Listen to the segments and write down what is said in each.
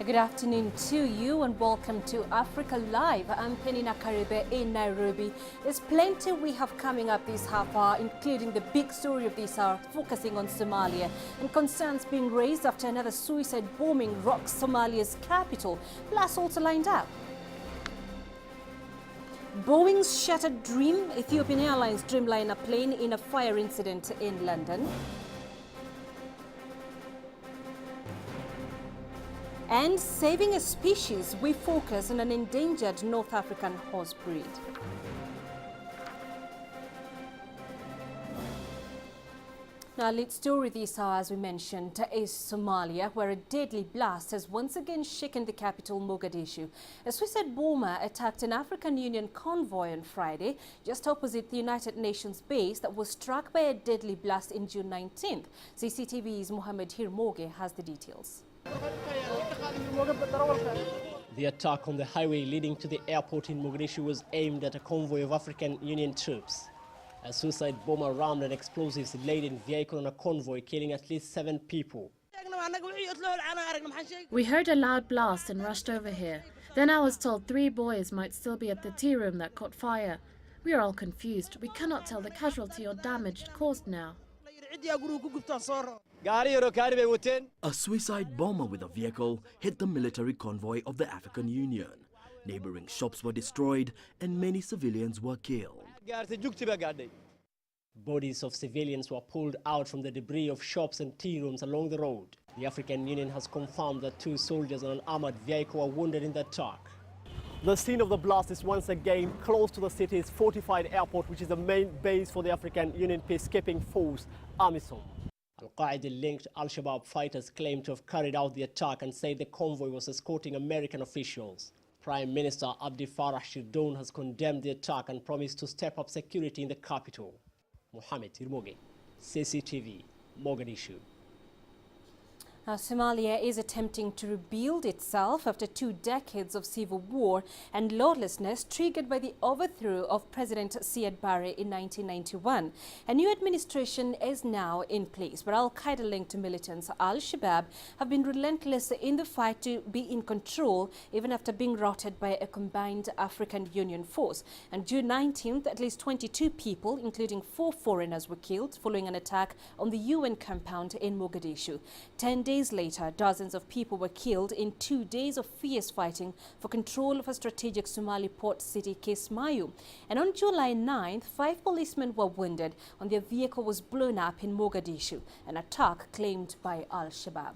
Good afternoon to you and welcome to Africa Live. I'm Penina Karibe in Nairobi. There's plenty we have coming up this half hour, including the big story of this hour focusing on Somalia and concerns being raised after another suicide bombing rocks Somalia's capital, plus also lined up Boeing's shattered dream, Ethiopian Airlines Dreamliner plane in a fire incident in London. And saving a species, we focus on an endangered North African horse breed. Now, lead story this hour, as we mentioned, is Somalia, where a deadly blast has once again shaken the capital, Mogadishu. A suicide bomber attacked an African Union convoy on Friday, just opposite the United Nations base that was struck by a deadly blast in June 19th. CCTV's Mohamed Hirmoge has the details. The attack on the highway leading to the airport in Mogadishu was aimed at a convoy of African Union troops. A suicide bomber rammed an explosives-laden vehicle on a convoy, killing at least 7 people. We heard a loud blast and rushed over here. Then I was told 3 boys might still be at the tea room that caught fire. We are all confused. We cannot tell the casualty or damage caused now. A suicide bomber with a vehicle hit the military convoy of the African Union. Neighboring shops were destroyed and many civilians were killed. Bodies of civilians were pulled out from the debris of shops and tea rooms along the road. The African Union has confirmed that 2 soldiers on an armored vehicle were wounded in the attack. The scene of the blast is once again close to the city's fortified airport, which is the main base for the African Union peacekeeping force, AMISOM. Al-Qaeda-linked Al-Shabaab fighters claim to have carried out the attack and say the convoy was escorting American officials. Prime Minister Abdi Farah Shirdoon has condemned the attack and promised to step up security in the capital. Mohamed Irmoge, CCTV, Mogadishu. Now, Somalia is attempting to rebuild itself after 2 decades of civil war and lawlessness triggered by the overthrow of President Siad Barre in 1991. A new administration is now in place, but Al-Qaeda-linked militants Al-Shabaab have been relentless in the fight to be in control, even after being routed by a combined African Union force. On June 19th, at least 22 people, including 4 foreigners, were killed following an attack on the UN compound in Mogadishu. 10 days later, dozens of people were killed in 2 days of fierce fighting for control of a strategic Somali port city, Kismayu. And on July 9th, 5 policemen were wounded when their vehicle was blown up in Mogadishu, an attack claimed by Al-Shabaab.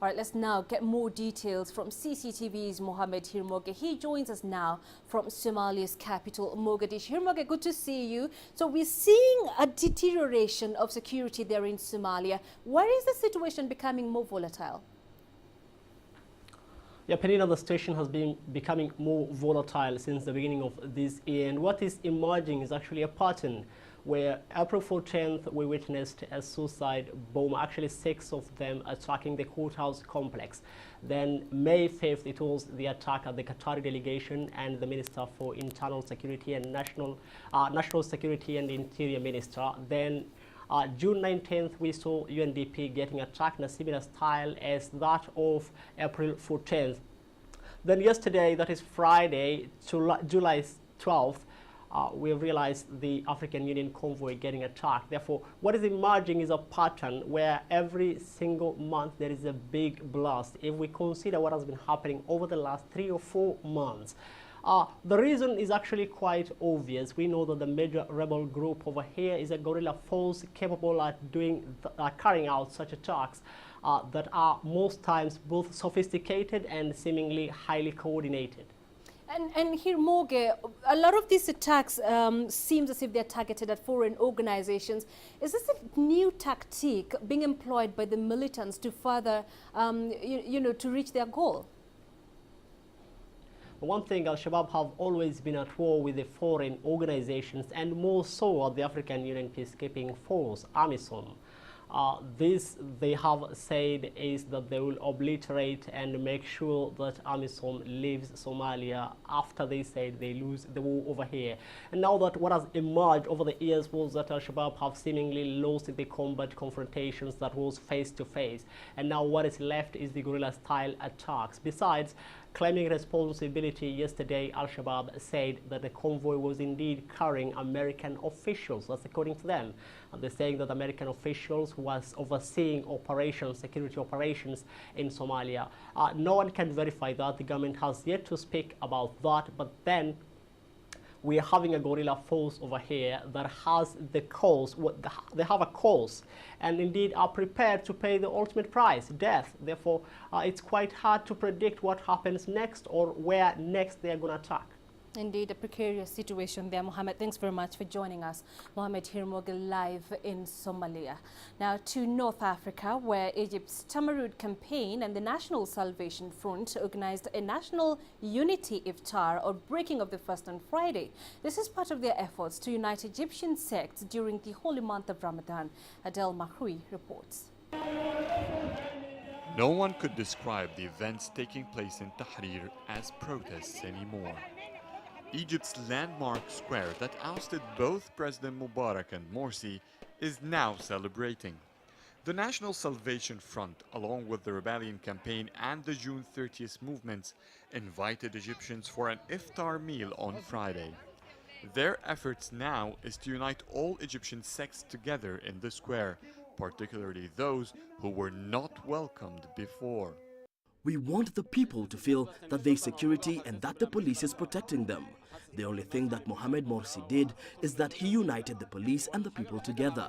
All right, let's now get more details from CCTV's Mohamed Hirmoge. He joins us now from Somalia's capital, Mogadishu. Hirmoge, good to see you. So we're seeing a deterioration of security there in Somalia. Where is the situation becoming more volatile? Yeah, Penina, the situation has been becoming more volatile since the beginning of this year. And what is emerging is actually a pattern where April 14th we witnessed a suicide bomb, actually 6 of them attacking the courthouse complex. Then May 5th it was the attack at the Qatari delegation and the Minister for Internal Security and National Security and Interior Minister. Then June 19th we saw UNDP getting attacked in a similar style as that of April 14th. Then yesterday, that is Friday, July 12th, we realized the African Union convoy getting attacked. Therefore, what is emerging is a pattern where every single month there is a big blast. If we consider what has been happening over the last 3 or 4 months, the reason is actually quite obvious. We know that the major rebel group over here is a guerrilla force capable at carrying out such attacks that are most times both sophisticated and seemingly highly coordinated. And Hirmoge, a lot of these attacks seems as if they're targeted at foreign organizations. Is this a new tactic being employed by the militants to further, to reach their goal? One thing, Al-Shabaab have always been at war with the foreign organizations and more so at the African Union Peacekeeping Force, AMISOM. This, they have said, is that they will obliterate and make sure that AMISOM leaves Somalia after they said they lose the war over here. And now that what has emerged over the years was that Al-Shabaab have seemingly lost the combat confrontations that was face-to-face. And now what is left is the guerrilla-style attacks. Besides claiming responsibility, yesterday Al-Shabaab said that the convoy was indeed carrying American officials. That's according to them. And they're saying that American officials who was overseeing operations, security operations in Somalia. No one can verify that. The government has yet to speak about that. But then we are having a guerrilla force over here that has the cause, they have a cause, and indeed are prepared to pay the ultimate price, death. Therefore, it's quite hard to predict what happens next or where next they are going to attack. Indeed, a precarious situation there, Mohammed. Thanks very much for joining us. Mohammed Hirmogel live in Somalia. Now to North Africa, where Egypt's Tamarud campaign and the National Salvation Front organized a national unity iftar or breaking of the fast on Friday. This is part of their efforts to unite Egyptian sects during the holy month of Ramadan. Adel Mahroui reports. No one could describe the events taking place in Tahrir as protests anymore. Egypt's landmark square that ousted both President Mubarak and Morsi is now celebrating. The National Salvation Front, along with the Rebellion Campaign and the June 30th movements, invited Egyptians for an iftar meal on Friday. Their efforts now is to unite all Egyptian sects together in the square, particularly those who were not welcomed before. We want the people to feel that there's security and that the police is protecting them. The only thing that Mohamed Morsi did is that he united the police and the people together.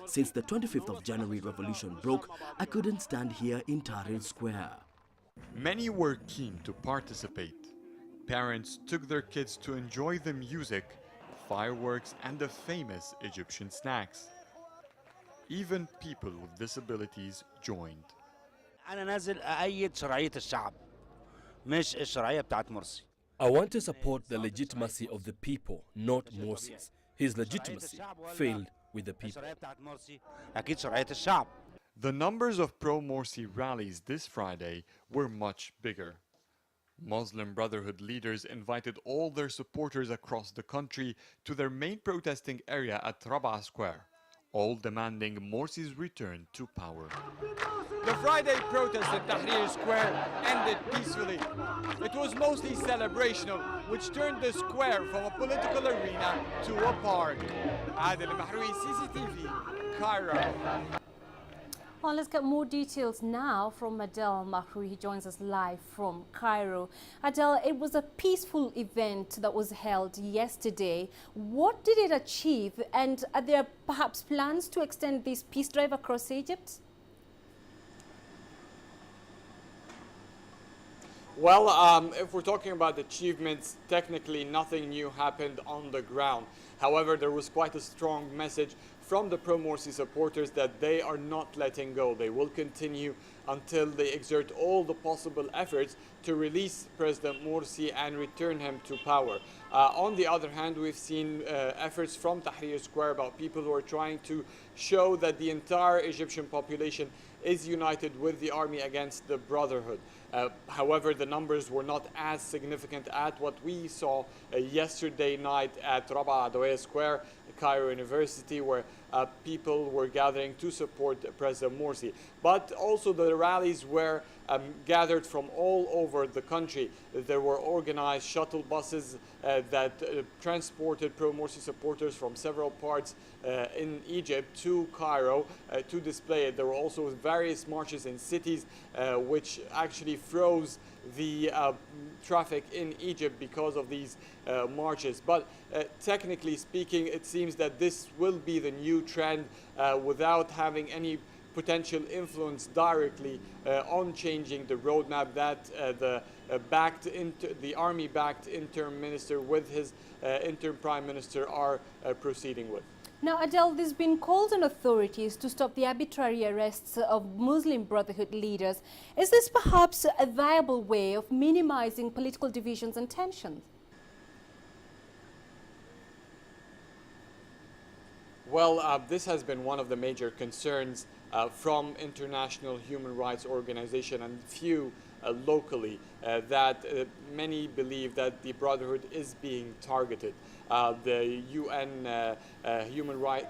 Since the 25th of January revolution broke, I couldn't stand here in Tahrir Square. Many were keen to participate. Parents took their kids to enjoy the music, fireworks, and the famous Egyptian snacks. Even people with disabilities joined. أنا نازل أأيد شرعية الشعب مش الشرعية بتاعت مرسي. I want to support the legitimacy of the people, not Morsi's. His legitimacy failed with the people. الشرعية بتاعت مرسي أكيد شرعية الشعب. The numbers of pro-Morsi rallies this Friday were much bigger. Muslim Brotherhood leaders invited all their supporters across the country to their main protesting area at Rabaa Square, all demanding Morsi's return to power. The Friday protest at Tahrir Square ended peacefully. It was mostly celebrational, which turned the square from a political arena to a park. Adel Mahroui, CCTV, Cairo. Well, let's get more details now from Adel Mahroui. He joins us live from Cairo. Adel, it was a peaceful event that was held yesterday. What did it achieve, and are there perhaps plans to extend this peace drive across Egypt? Well, if we're talking about achievements, technically nothing new happened on the ground. However, there was quite a strong message from the pro-Morsi supporters that they are not letting go. They will continue until they exert all the possible efforts to release President Morsi and return him to power. On the other hand, we've seen efforts from Tahrir Square about people who are trying to show that the entire Egyptian population is united with the army against the Brotherhood. However, the numbers were not as significant as what we saw yesterday night at Rabaa Adawiya Square, Cairo University, where people were gathering to support President Morsi. But also the rallies were gathered from all over the country. There were organized shuttle buses that transported pro-Morsi supporters from several parts in Egypt to Cairo to display it. There were also various marches in cities which actually froze the traffic in Egypt because of these marches. But technically speaking, it seems that this will be the new trend without having any potential influence directly on changing the roadmap that the army-backed interim minister with his interim prime minister are proceeding with. Now, Adel, there's been calls on authorities to stop the arbitrary arrests of Muslim Brotherhood leaders. Is this perhaps a viable way of minimizing political divisions and tensions? Well, this has been one of the major concerns from international human rights organizations and few locally that many believe that the Brotherhood is being targeted. The UN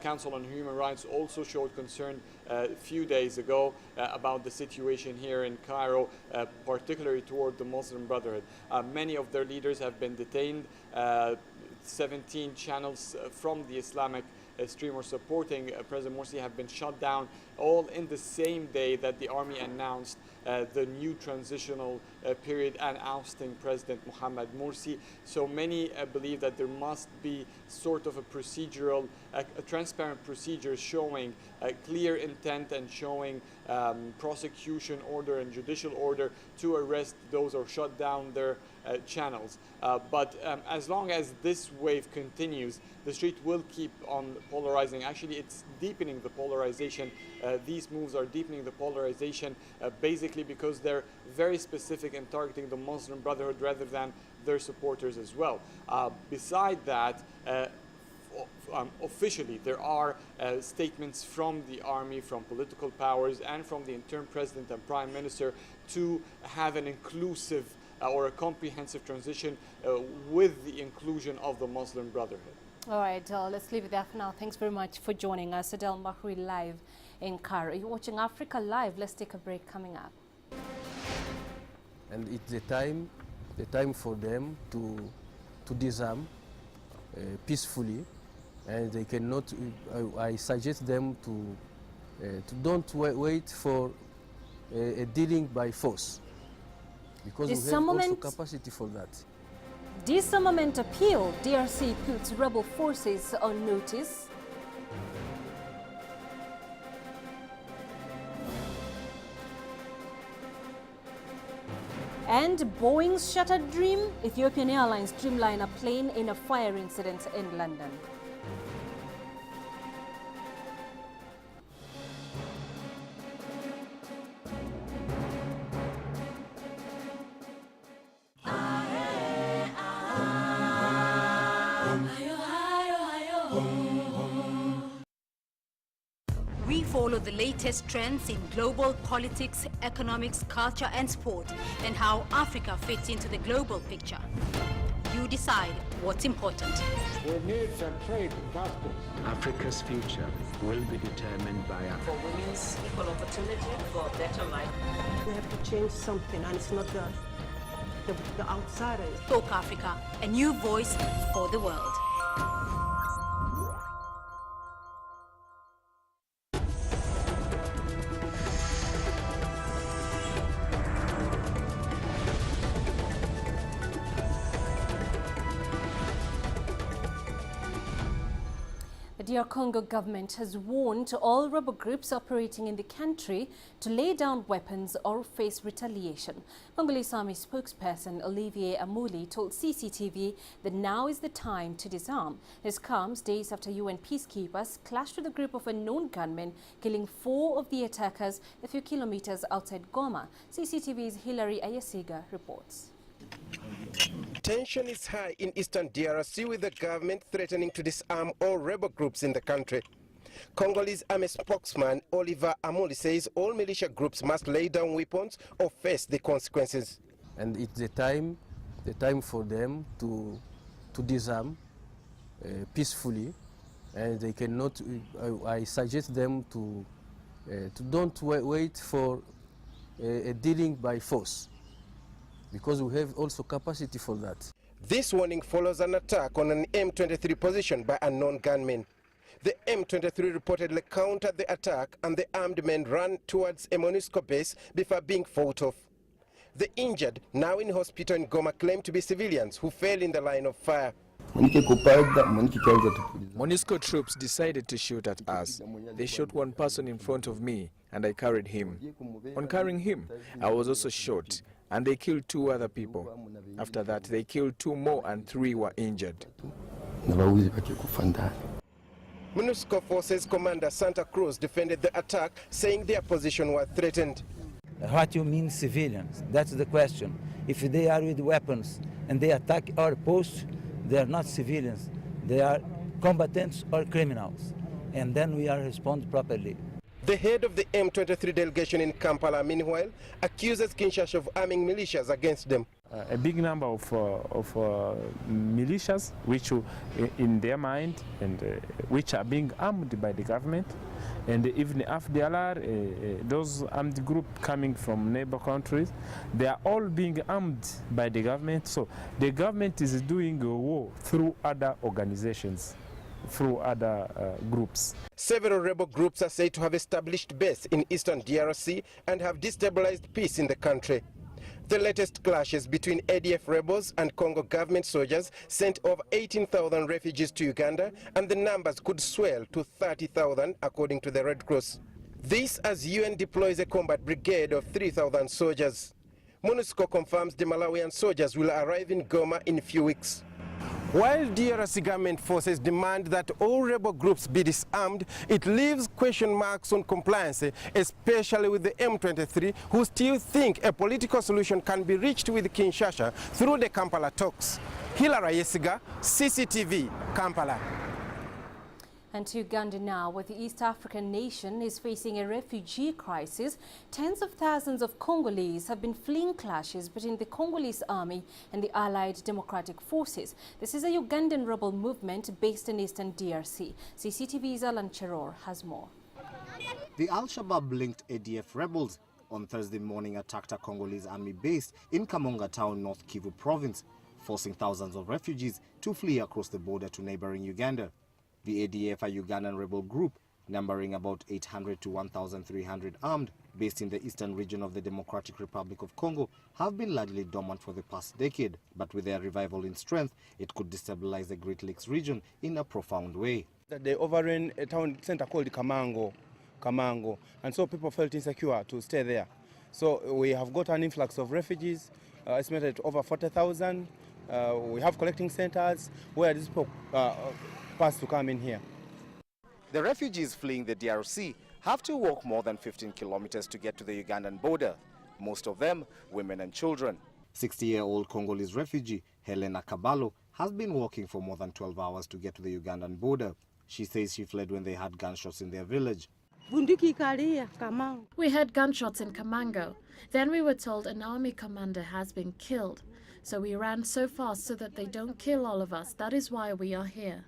Council on Human Rights also showed concern a few days ago about the situation here in Cairo, particularly toward the Muslim Brotherhood. Many of their leaders have been detained. 17 channels from the Islamic streamer supporting President Morsi have been shut down, all in the same day that the army announced the new transitional period and ousting President Mohamed Morsi. So many believe that there must be sort of a procedural, a transparent procedure showing clear intent and showing prosecution order and judicial order to arrest those or shut down their channels. But as long as this wave continues, the street will keep on polarizing. Actually, it's deepening the polarization. These moves are deepening the polarization basically because they're very specific in targeting the Muslim Brotherhood rather than their supporters as well. Beside that, officially, there are statements from the army, from political powers, and from the interim president and prime minister to have an inclusive or a comprehensive transition with the inclusion of the Muslim Brotherhood. All right, let's leave it there for now. Thanks very much for joining us. Adel Mahri live in Cairo. You're watching Africa Live. Let's take a break coming up. And it's the time for them to disarm peacefully, and they cannot. I suggest them to don't wait for a dealing by force, because we have also capacity for that. Disarmament appeal. DRC puts rebel forces on notice. And Boeing's shattered dream. Ethiopian Airlines Dreamliner plane in a fire incident in London. We follow the latest trends in global politics, economics, culture and sport, and how Africa fits into the global picture. You decide what's important. We need to trade justice. Africa's future will be determined by Africa. For women's equal opportunity, for a better life. We have to change something, and it's not the outsiders. Talk Africa, a new voice for the world. The DR Congo government has warned all rebel groups operating in the country to lay down weapons or face retaliation. Congolese Army spokesperson Olivier Amouli told CCTV that now is the time to disarm. This comes days after UN peacekeepers clashed with a group of unknown gunmen, killing 4 of the attackers a few kilometers outside Goma. CCTV's Hilary Ayasiga reports. Tension is high in eastern DRC, with the government threatening to disarm all rebel groups in the country. Congolese army spokesman Olivier Amouli says all militia groups must lay down weapons or face the consequences. And it's the time for them to disarm peacefully, and they cannot. I suggest them to don't wait for a dealing by force, because we have also capacity for that. This warning follows an attack on an M23 position by unknown gunmen. The M23 reportedly countered the attack, and the armed men ran towards a MONUSCO base before being fought off. The injured, now in hospital in Goma, claim to be civilians who fell in the line of fire. MONUSCO troops decided to shoot at us. They shot one person in front of me, and I carried him. On carrying him, I was also shot, and they killed 2 other people. After that, they killed 2 more, and 3 were injured. MONUSCO Forces Commander Santa Cruz defended the attack, saying their position was threatened. What you mean civilians? That's the question. If they are with weapons and they attack our posts, they are not civilians. They are combatants or criminals. And then we are respond properly. The head of the M23 delegation in Kampala, meanwhile, accuses Kinshasa of arming militias against them. A big number of militias, which in their mind, and which are being armed by the government, and even FDLR, those armed groups coming from neighbor countries, they are all being armed by the government. So the government is doing a war through other organizations, through other groups. Several rebel groups are said to have established base in eastern DRC and have destabilized peace in the country. The latest clashes between ADF rebels and Congo government soldiers sent over 18,000 refugees to Uganda, and the numbers could swell to 30,000 according to the Red Cross. This as UN deploys a combat brigade of 3,000 soldiers. MONUSCO confirms the Malawian soldiers will arrive in Goma in a few weeks. While DRC government forces demand that all rebel groups be disarmed, it leaves question marks on compliance, especially with the M23, who still think a political solution can be reached with Kinshasa through the Kampala talks. Hilary Yesiga, CCTV, Kampala. And to Uganda now, where the East African nation is facing a refugee crisis. Tens of thousands of Congolese have been fleeing clashes between the Congolese army and the Allied Democratic Forces. This is a Ugandan rebel movement based in eastern DRC. CCTV's Alan Cheror has more. The Al-Shabaab-linked ADF rebels on Thursday morning attacked a Congolese army base in Kamonga town, North Kivu province, forcing thousands of refugees to flee across the border to neighboring Uganda. The ADF, a Ugandan rebel group numbering about 800 to 1,300 armed, based in the eastern region of the Democratic Republic of Congo, have been largely dormant for the past decade. But with their revival in strength, it could destabilize the Great Lakes region in a profound way. They overran a town center called Kamango, and so people felt insecure to stay there. So we have got an influx of refugees, estimated over 40,000. We have collecting centers where these people pass to come in here. The refugees fleeing the DRC have to walk more than 15 kilometers to get to the Ugandan border, most of them women and children. 60-year-old Congolese refugee Helena Kabalo has been walking for more than 12 hours to get to the Ugandan border. She says she fled when they had gunshots in their village. We heard gunshots in Kamango. Then we were told an army commander has been killed. So we ran so fast so that they don't kill all of us. That is why we are here.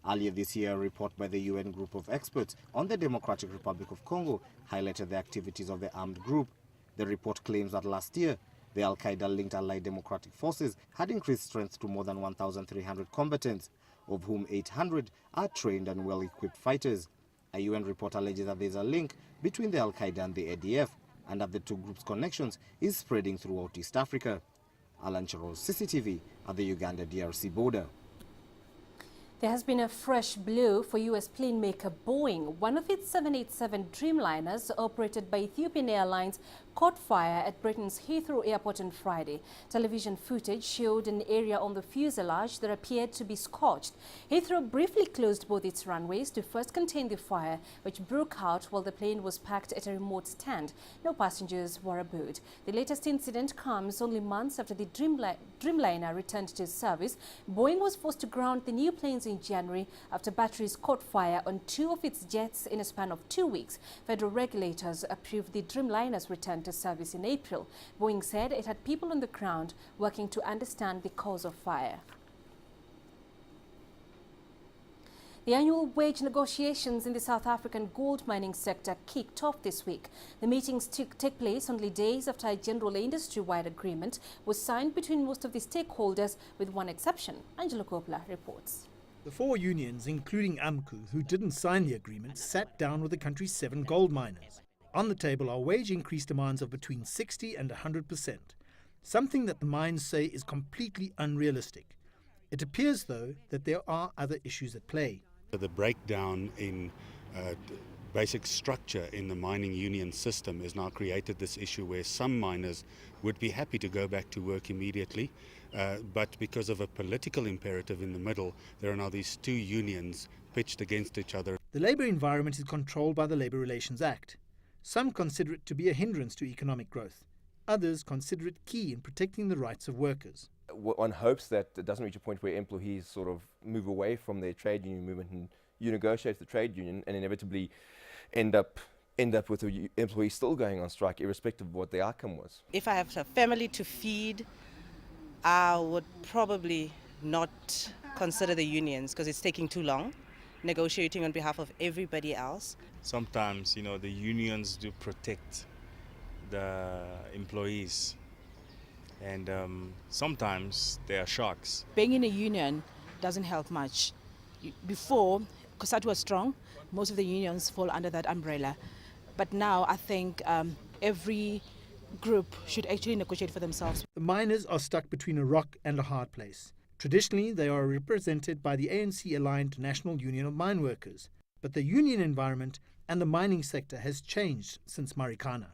Earlier this year, a report by the UN group of experts on the Democratic Republic of Congo highlighted the activities of the armed group. The report claims that last year, the Al-Qaeda-linked Allied Democratic Forces had increased strength to more than 1,300 combatants, of whom 800 are trained and well-equipped fighters. A UN report alleges that there is a link between the Al-Qaeda and the ADF, and that the two groups' connections is spreading throughout East Africa. Alan Charos, CCTV, at the Uganda-DRC border. There has been a fresh blow for U.S. plane maker Boeing. One of its 787 Dreamliners, operated by Ethiopian Airlines, caught fire at Britain's Heathrow Airport on Friday. Television footage showed an area on the fuselage that appeared to be scorched. Heathrow briefly closed both its runways to first contain the fire, which broke out while the plane was parked at a remote stand. No passengers were aboard. The latest incident comes only months after the Dreamliner returned to service. Boeing was forced to ground the new planes in January after batteries caught fire on two of its jets in a span of 2 weeks. Federal regulators approved the Dreamliner's return to service in April. Boeing said it had people on the ground working to understand the cause of fire. The annual wage negotiations in the South African gold mining sector kicked off this week. The meetings take place only days after a general industry-wide agreement was signed between most of the stakeholders, with one exception. Angelo Coppola reports. The four unions, including AMCU, who didn't sign the agreement, sat down with the country's 7 gold miners. On the table are wage increase demands of between 60 and 100%, something that the mines say is completely unrealistic. It appears, though, that there are other issues at play. The breakdown in basic structure in the mining union system has now created this issue where some miners would be happy to go back to work immediately, but because of a political imperative in the middle, there are now these two unions pitched against each other. The labour environment is controlled by the Labour Relations Act. Some consider it to be a hindrance to economic growth. Others consider it key in protecting the rights of workers. One hopes that it doesn't reach a point where employees sort of move away from their trade union movement and you negotiate with the trade union and inevitably end up with the employees still going on strike, irrespective of what the outcome was. If I have a family to feed, I would probably not consider the unions because it's taking too long, negotiating on behalf of everybody else. Sometimes, the unions do protect the employees, and sometimes they are sharks. Being in a union doesn't help much. Before, COSATU was strong, most of the unions fall under that umbrella. But now I think every group should actually negotiate for themselves. The miners are stuck between a rock and a hard place. Traditionally, they are represented by the ANC-aligned National Union of Mine Workers. But the union environment and the mining sector has changed since Marikana.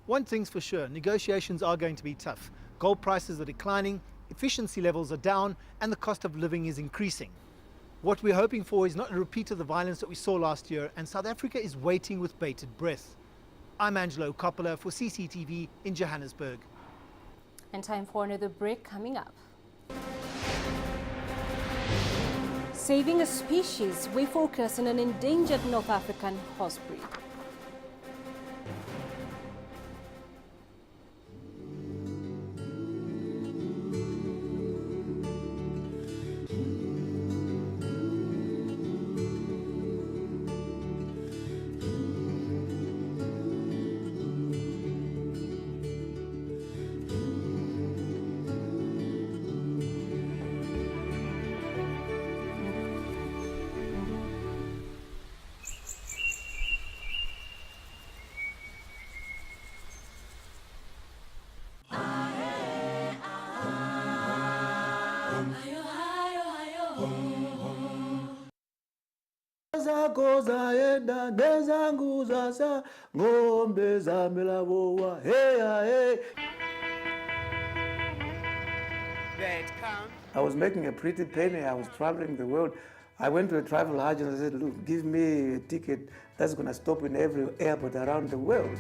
One thing's for sure, negotiations are going to be tough. Gold prices are declining, efficiency levels are down, and the cost of living is increasing. What we're hoping for is not a repeat of the violence that we saw last year, and South Africa is waiting with bated breath. I'm Angelo Coppola for CCTV in Johannesburg. And time for another break coming up. Saving a species, we focus on an endangered North African horse breed. I was making a pretty penny. I was traveling the world. I went to a travel agent and said, look, give me a ticket that's going to stop in every airport around the world.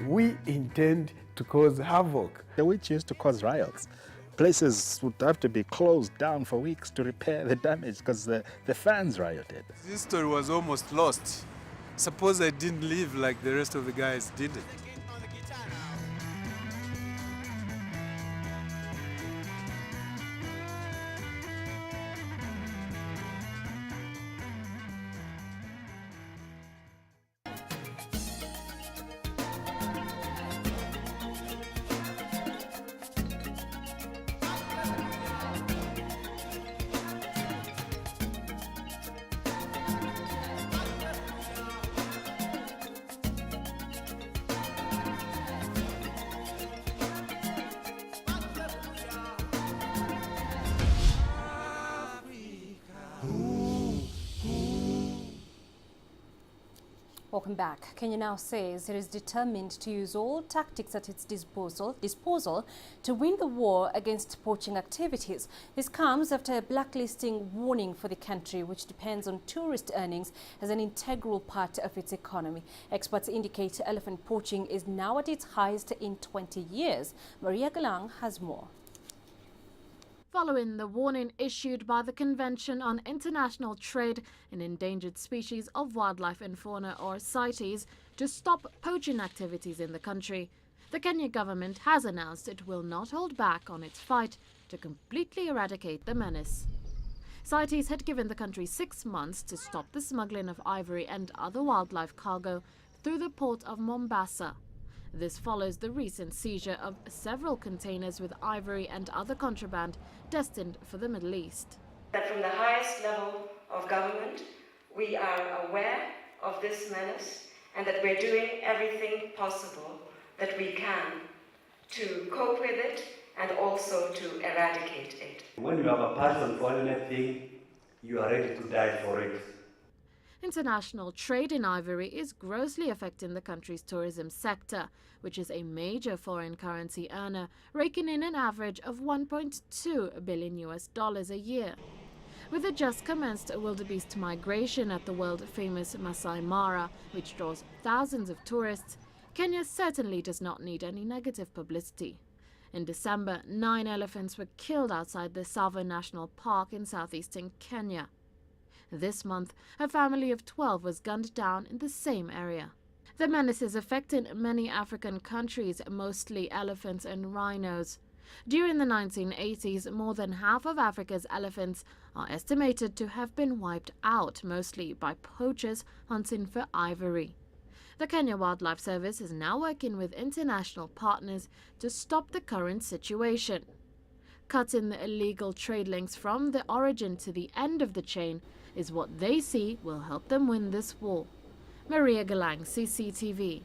We intend to cause havoc. Which used to cause riots. Places would have to be closed down for weeks to repair the damage because the fans rioted. This story was almost lost. Suppose I didn't live like the rest of the guys didn't. Welcome back. Kenya now says it is determined to use all tactics at its disposal to win the war against poaching activities. This comes after a blacklisting warning for the country, which depends on tourist earnings as an integral part of its economy. Experts indicate elephant poaching is now at its highest in 20 years. Maria Galang has more. Following the warning issued by the Convention on International Trade in Endangered Species of Wildlife and Fauna, or CITES, to stop poaching activities in the country, the Kenya government has announced it will not hold back on its fight to completely eradicate the menace. CITES had given the country 6 months to stop the smuggling of ivory and other wildlife cargo through the port of Mombasa. This follows the recent seizure of several containers with ivory and other contraband destined for the Middle East. That from the highest level of government, we are aware of this menace and that we're doing everything possible that we can to cope with it and also to eradicate it. When you have a passion for anything, you are ready to die for it. International trade in ivory is grossly affecting the country's tourism sector, which is a major foreign currency earner, raking in an average of $1.2 billion a year. With the just commenced wildebeest migration at the world-famous Masai Mara, which draws thousands of tourists, Kenya certainly does not need any negative publicity. In December, 9 elephants were killed outside the Tsavo National Park in southeastern Kenya. This month, a family of 12 was gunned down in the same area. The menace is affecting many African countries, mostly elephants and rhinos. During the 1980s, more than half of Africa's elephants are estimated to have been wiped out, mostly by poachers hunting for ivory. The Kenya Wildlife Service is now working with international partners to stop the current situation. Cutting the illegal trade links from the origin to the end of the chain is what they see will help them win this war. Maria Galang, CCTV.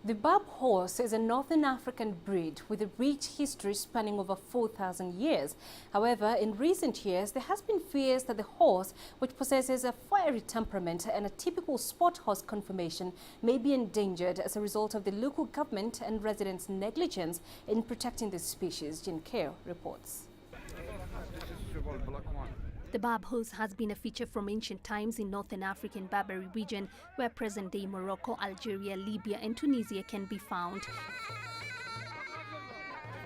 The Bab horse is a northern African breed with a rich history spanning over 4,000 years. However, in recent years, there has been fears that the horse, which possesses a fiery temperament and a typical sport horse conformation, may be endangered as a result of the local government and residents' negligence in protecting this species. Jin Keo reports. The Bab horse has been a feature from ancient times in northern African Barbary region, where present-day Morocco, Algeria, Libya and Tunisia can be found.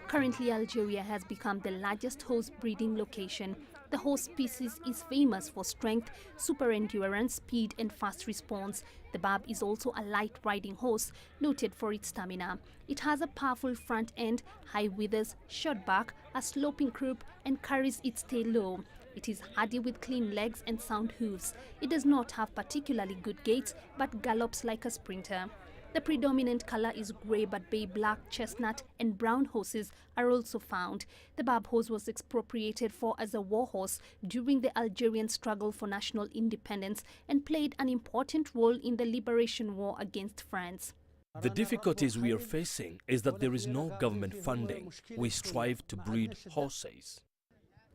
Currently, Algeria has become the largest horse breeding location. The horse species is famous for strength, super endurance, speed and fast response. The Bab is also a light riding horse, noted for its stamina. It has a powerful front end, high withers, short back, a sloping croup and carries its tail low. It is hardy with clean legs and sound hooves. It does not have particularly good gaits, but gallops like a sprinter. The predominant color is grey, but bay black, chestnut and brown horses are also found. The Bab horse was expropriated for as a war horse during the Algerian struggle for national independence and played an important role in the liberation war against France. The difficulties we are facing is that there is no government funding. We strive to breed horses.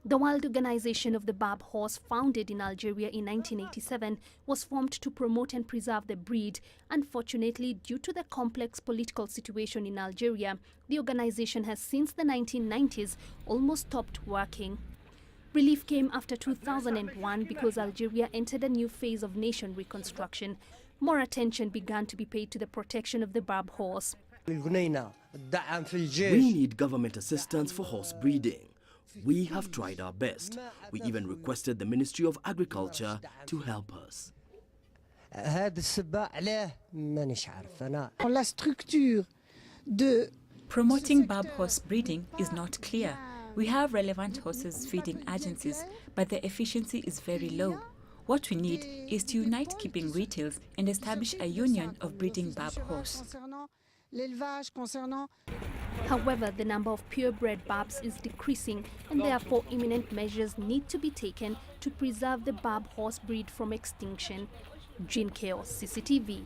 The Wild Organization of the Bab horse, founded in Algeria in 1987, was formed to promote and preserve the breed. Unfortunately, due to the complex political situation in Algeria, the organization has since the 1990s almost stopped working. Relief came after 2001 because Algeria entered a new phase of nation reconstruction. More attention began to be paid to the protection of the Bab horse. We need government assistance for horse breeding. We have tried our best. We even requested the Ministry of Agriculture to help us. Promoting Bab horse breeding is not clear. We have relevant horses feeding agencies, but their efficiency is very low. What we need is to unite keeping retails and establish a union of breeding Bab horse. However, the number of purebred Babs is decreasing and therefore imminent measures need to be taken to preserve the Bab horse breed from extinction. Jin Chaos, CCTV.